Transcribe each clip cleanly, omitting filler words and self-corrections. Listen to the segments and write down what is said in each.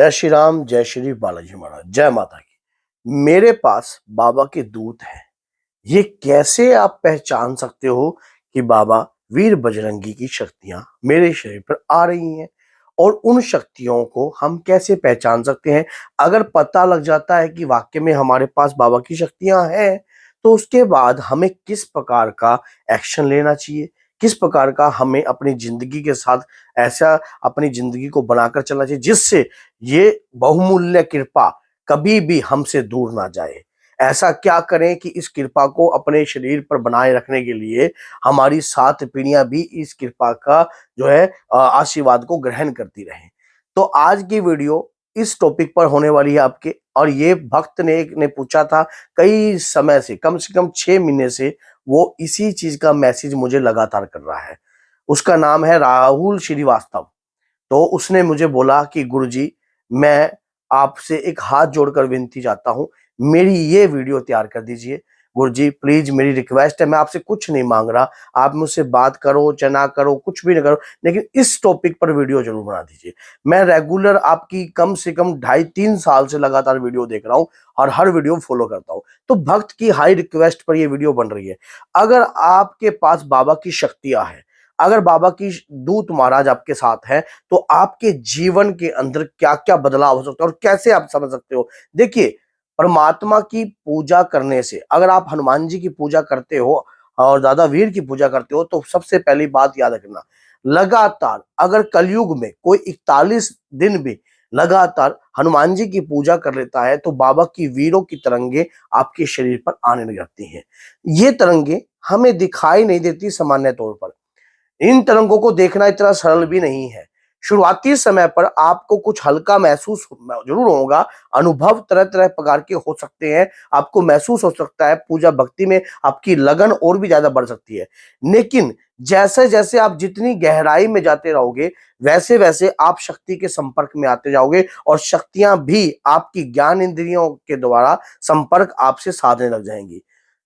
जय श्री राम, जय श्री बालाजी महाराज, जय माता की। मेरे पास बाबा के दूत हैं। ये कैसे आप पहचान सकते हो कि बाबा वीर बजरंगी की शक्तियां मेरे शरीर पर आ रही हैं? और उन शक्तियों को हम कैसे पहचान सकते हैं? अगर पता लग जाता है कि वाकई में हमारे पास बाबा की शक्तियां हैं, तो उसके बाद हमें किस प्रकार का एक्शन लेना चाहिए, किस प्रकार का हमें अपनी जिंदगी के साथ ऐसा अपनी जिंदगी को बनाकर चलना चाहिए जिससे ये बहुमूल्य कृपा कभी भी हमसे दूर ना जाए। ऐसा क्या करें कि इस कृपा को अपने शरीर पर बनाए रखने के लिए हमारी 7 पीढ़ियां भी इस कृपा का जो है आशीर्वाद को ग्रहण करती रहें। तो आज की वीडियो इस टॉपिक पर होने वाली है आपके। और ये भक्त ने पूछा था कई समय से, कम से कम 6 महीने से वो इसी चीज का मैसेज मुझे लगातार कर रहा है। उसका नाम है राहुल श्रीवास्तव। तो उसने मुझे बोला कि गुरुजी, मैं आपसे एक हाथ जोड़कर विनती चाहता हूं, मेरी ये वीडियो तैयार कर दीजिए। गुरुजी प्लीज, मेरी रिक्वेस्ट है, मैं आपसे कुछ नहीं मांग रहा, आप मुझसे बात करो चाहे ना करो, कुछ भी ना करो, लेकिन इस टॉपिक पर वीडियो जरूर बना दीजिए। मैं रेगुलर आपकी कम से कम 2.5-3 साल से लगातार वीडियो देख रहा हूं और हर वीडियो फॉलो करता हूं। तो भक्त की हाई रिक्वेस्ट पर ये वीडियो बन रही है। अगर आपके पास बाबा की शक्तियां हैं, अगर बाबा की दूत महाराज आपके साथ है, तो आपके जीवन के अंदर क्या क्या बदलाव हो सकता है और कैसे आप समझ सकते हो। देखिए, परमात्मा की पूजा करने से, अगर आप हनुमान जी की पूजा करते हो और दादा वीर की पूजा करते हो, तो सबसे पहली बात याद रखना, लगातार अगर कलयुग में कोई 41 दिन भी लगातार हनुमान जी की पूजा कर लेता है, तो बाबा की वीरों की तरंगे आपके शरीर पर आने लग जाती हैं। ये तरंगे हमें दिखाई नहीं देती सामान्य तौर पर। इन तरंगों को देखना इतना सरल भी नहीं है। शुरुआती समय पर आपको कुछ हल्का महसूस जरूर होगा, अनुभव तरह तरह प्रकार के हो सकते हैं, आपको महसूस हो सकता है, पूजा भक्ति में आपकी लगन और भी ज्यादा बढ़ सकती है। लेकिन जैसे जैसे आप जितनी गहराई में जाते रहोगे, वैसे वैसे आप शक्ति के संपर्क में आते जाओगे और शक्तियां भी आपकी ज्ञान इंद्रियों के द्वारा संपर्क आपसे साधने लग जाएंगी।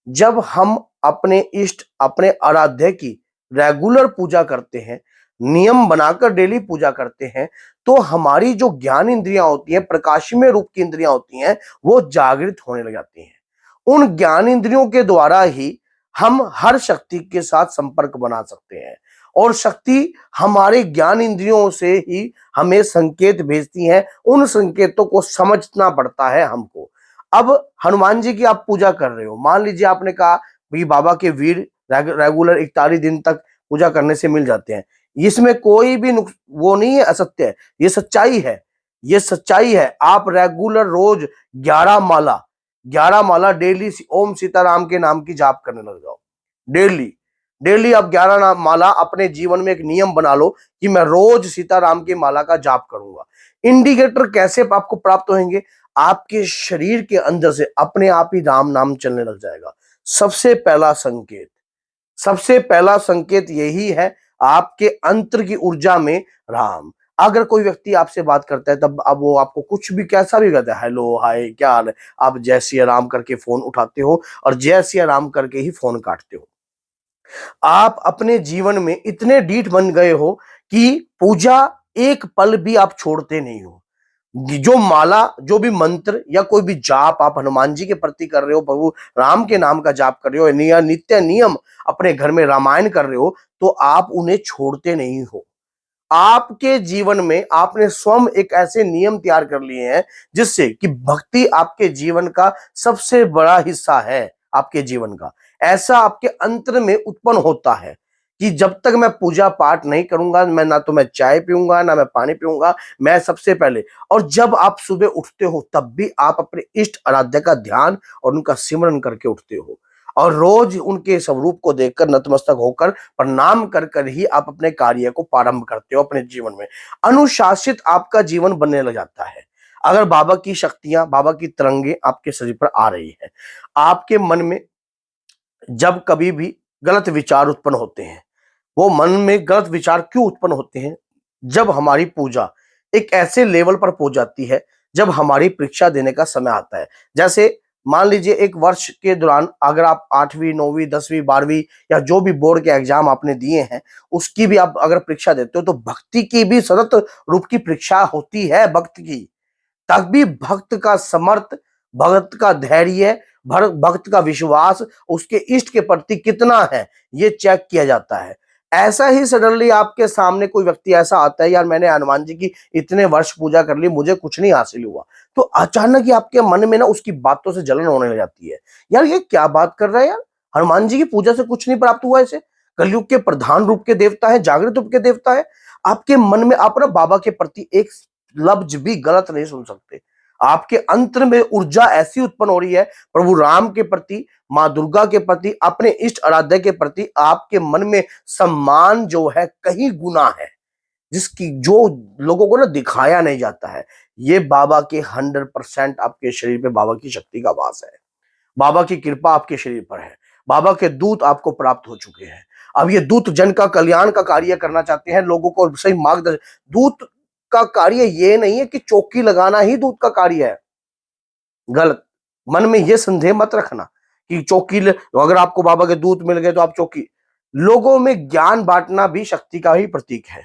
जब हम अपने इष्ट, अपने आराध्य की रेगुलर पूजा करते हैं, नियम बनाकर डेली पूजा करते हैं, तो हमारी जो ज्ञान इंद्रियां होती हैं, प्रकाशमय रूप की इंद्रियां होती हैं, वो जागृत होने लग जाती हैं। उन ज्ञान इंद्रियों के द्वारा ही हम हर शक्ति के साथ संपर्क बना सकते हैं और शक्ति हमारे ज्ञान इंद्रियों से ही हमें संकेत भेजती है। उन संकेतों को समझना पड़ता है हमको। अब हनुमान जी की आप पूजा कर रहे हो, मान लीजिए आपने कहा भाई बाबा के वीर रेगुलर 41 दिन तक पूजा करने से मिल जाते हैं। इसमें कोई भी वो नहीं है, असत्य है, ये सच्चाई है। ये सच्चाई है। आप रेगुलर रोज 11 माला डेली ओम सीताराम के नाम की जाप करने लग जाओ। डेली डेली आप 11 माला अपने जीवन में एक नियम बना लो कि मैं रोज सीताराम की माला का जाप करूंगा। इंडिकेटर कैसे आपको प्राप्त होंगे? आपके शरीर के अंदर से अपने आप ही राम नाम चलने लग जाएगा। सबसे पहला संकेत, सबसे पहला संकेत यही है, आपके अंतर की ऊर्जा में राम। अगर कोई व्यक्ति आपसे बात करता है, तब अब वो आपको कुछ भी कैसा भी कहता है, हेलो हाय क्या हाल है, आप जय सिया राम करके फोन उठाते हो और जय सिया राम करके ही फोन काटते हो। आप अपने जीवन में इतने डीठ बन गए हो कि पूजा एक पल भी आप छोड़ते नहीं हो। जो माला, जो भी मंत्र या कोई भी जाप आप हनुमान जी के प्रति कर रहे हो, प्रभु राम के नाम का जाप कर रहे हो, नित्य नियम अपने घर में रामायण कर रहे हो, तो आप उन्हें छोड़ते नहीं हो। आपके जीवन में आपने स्वयं एक ऐसे नियम तैयार कर लिए हैं जिससे कि भक्ति आपके जीवन का सबसे बड़ा हिस्सा है। आपके जीवन का ऐसा आपके अंतर में उत्पन्न होता है कि जब तक मैं पूजा पाठ नहीं करूंगा, मैं ना तो मैं चाय पीऊंगा ना मैं पानी पीऊंगा, मैं सबसे पहले। और जब आप सुबह उठते हो, तब भी आप अपने इष्ट आराध्य का ध्यान और उनका सिमरन करके उठते हो और रोज उनके स्वरूप को देखकर नतमस्तक होकर प्रणाम कर कर ही आप अपने कार्य को प्रारंभ करते हो। अपने जीवन में अनुशासित आपका जीवन बनने लग जाता है। अगर बाबा की शक्तियां, बाबा की तरंगे आपके शरीर पर आ रही है, आपके मन में जब कभी भी गलत विचार उत्पन्न होते हैं, वो मन में गलत विचार क्यों उत्पन्न होते हैं? जब हमारी पूजा एक ऐसे लेवल पर पहुंच जाती है, जब हमारी परीक्षा देने का समय आता है। जैसे मान लीजिए एक वर्ष के दौरान अगर आप 8वीं 9वीं 10वीं 12वीं या जो भी बोर्ड के एग्जाम आपने दिए हैं, उसकी भी आप अगर परीक्षा देते हो, तो भक्ति की भी सतत रूप की परीक्षा होती है। भक्त की तभी भक्त का समर्थ, भक्त का धैर्य, भक्त का विश्वास उसके इष्ट के प्रति कितना है ये चेक किया जाता है। ऐसा ही सडनली आपके सामने कोई व्यक्ति ऐसा आता है, यार मैंने हनुमान जी की इतने वर्ष पूजा कर ली, मुझे कुछ नहीं हासिल हुआ, तो अचानक ही आपके मन में ना उसकी बातों से जलन होने लग जाती है। यार ये क्या बात कर रहा है यार, हनुमान जी की पूजा से कुछ नहीं प्राप्त हुआ इसे, कलयुग के प्रधान रूप के देवता है, जागृत रूप के देवता है। आपके मन में आप ना बाबा के प्रति एक लफ्ज भी गलत नहीं सुन सकते। आपके अंतर में ऊर्जा ऐसी उत्पन्न हो रही है प्रभु राम के प्रति, मां दुर्गा के प्रति, अपने इष्ट आराध्य के प्रति आपके मन में सम्मान जो है कहीं गुना है, जिसकी जो लोगों को ना दिखाया नहीं जाता है। ये बाबा के 100% आपके शरीर पे बाबा की शक्ति का वास है। बाबा की कृपा आपके शरीर पर है। बाबा के दूत आपको प्राप्त हो चुके हैं। अब ये दूत जन का कल्याण का कार्य करना चाहते हैं, लोगों को सही मार्गदर्शन। दूत का कार्य ये नहीं है कि चौकी लगाना ही दूत का कार्य है, गलत। मन में ये संदेह मत रखना कि अगर आपको बाबा के दूत मिल गए तो आप चौकी। लोगों में ज्ञान बांटना भी शक्ति का ही प्रतीक है।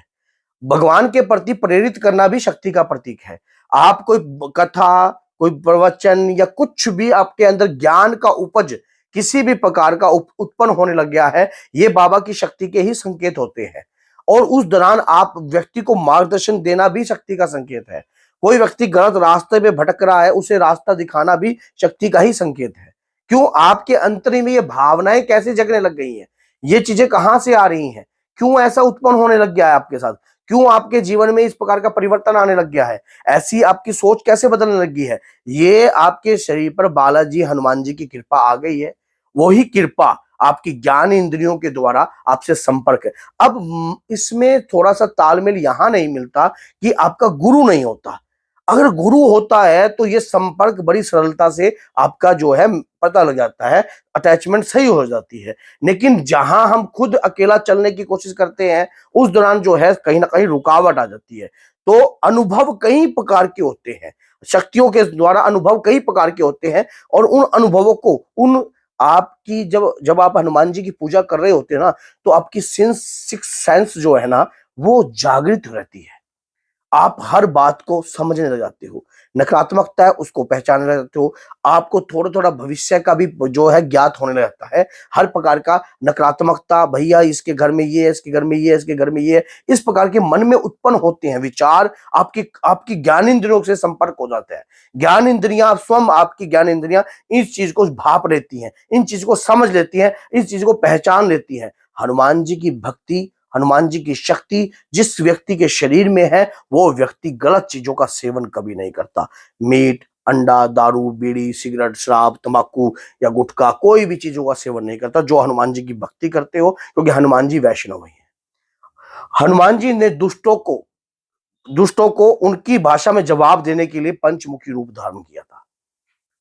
भगवान के प्रति प्रेरित करना भी शक्ति का प्रतीक है। आप कोई कथा, कोई प्रवचन या कुछ भी आपके अंदर ज्ञान का उपज किसी भी प्रकार का उत्पन्न होने लग गया है, ये बाबा की शक्ति के ही संकेत होते हैं। और उस दौरान आप व्यक्ति को मार्गदर्शन देना भी शक्ति का संकेत है। कोई व्यक्ति गलत रास्ते पे भटक रहा है, उसे रास्ता दिखाना भी शक्ति का ही संकेत है। क्यों आपके अंतरिम में ये भावनाएं कैसे जगने लग गई हैं, ये चीजें कहां से आ रही हैं, क्यों ऐसा उत्पन्न होने लग गया है आपके साथ, क्यों आपके जीवन में इस प्रकार का परिवर्तन आने लग गया है, ऐसी आपकी सोच कैसे बदलने लगी है, ये आपके शरीर पर बालाजी हनुमान जी की कृपा आ गई है। वही कृपा आपकी ज्ञान इंद्रियों के द्वारा आपसे संपर्क है। अब इसमें थोड़ा सा तालमेल यहां नहीं मिलता कि आपका गुरु नहीं होता। अगर गुरु होता है तो ये संपर्क बड़ी सरलता से आपका जो है पता लग जाता है, अटैचमेंट सही हो जाती है। लेकिन जहां हम खुद अकेला चलने की कोशिश करते हैं, उस दौरान जो है कहीं ना कहीं रुकावट आ जाती है। तो अनुभव कई प्रकार के होते हैं, शक्तियों के द्वारा अनुभव कई प्रकार के होते हैं। और उन अनुभवों को उन आपकी जब जब आप हनुमान जी की पूजा कर रहे होते हैं ना, तो आपकी सिक्स सेंस जो है ना वो जागृत रहती है। आप हर बात को समझने लग जाते हो, नकारात्मकता है उसको पहचानने लग जाते हो। आपको थोड़ा थोड़ा भविष्य का भी जो है ज्ञात होने लग जाता है। हर प्रकार का नकारात्मकता, भैया इसके घर में ये है, इसके घर में ये है, इसके घर में ये है, इस प्रकार के मन में उत्पन्न होते हैं विचार। आपकी आपकी ज्ञान इंद्रियों से संपर्क हो जाता है। ज्ञान इंद्रियां स्वयं, आपकी ज्ञान इंद्रियां इस चीज को भाप लेती हैं, इन चीज को समझ लेती हैं, इस चीज को पहचान लेती हैं। हनुमान जी की भक्ति, हनुमान जी की शक्ति जिस व्यक्ति के शरीर में है, वो व्यक्ति गलत चीजों का सेवन कभी नहीं करता। मीट, अंडा, दारू, बीड़ी, सिगरेट, शराब, तंबाकू या गुटखा, कोई भी चीजों का सेवन नहीं करता। जो हनुमान जी की भक्ति करते हो, क्योंकि हनुमान जी वैष्णव ही है। हनुमान जी ने दुष्टों को उनकी भाषा में जवाब देने के लिए पंचमुखी रूप धारण किया था।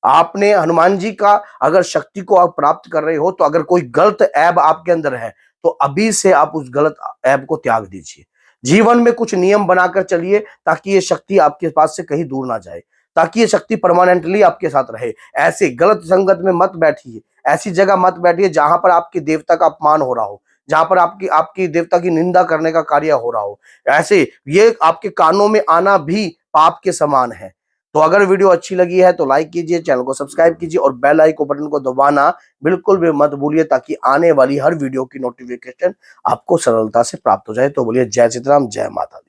आपने हनुमान जी का अगर शक्ति को आप प्राप्त कर रहे हो, तो अगर कोई गलत ऐब आपके अंदर है, तो अभी से आप उस गलत ऐब को त्याग दीजिए। जीवन में कुछ नियम बनाकर चलिए, ताकि ये शक्ति आपके पास से कहीं दूर ना जाए, ताकि ये शक्ति परमानेंटली आपके साथ रहे। ऐसे गलत संगत में मत बैठिए, ऐसी जगह मत बैठिए जहां पर आपके देवता का अपमान हो रहा हो, जहां पर आपकी आपकी देवता की निंदा करने का कार्य हो रहा हो। ऐसे ये आपके कानों में आना भी पाप के समान है। तो अगर वीडियो अच्छी लगी है तो लाइक कीजिए, चैनल को सब्सक्राइब कीजिए और बेल आइकन बटन को दबाना बिल्कुल भी मत भूलिए, ताकि आने वाली हर वीडियो की नोटिफिकेशन आपको सरलता से प्राप्त हो जाए। तो बोलिए जय सीता राम, जय माता दी।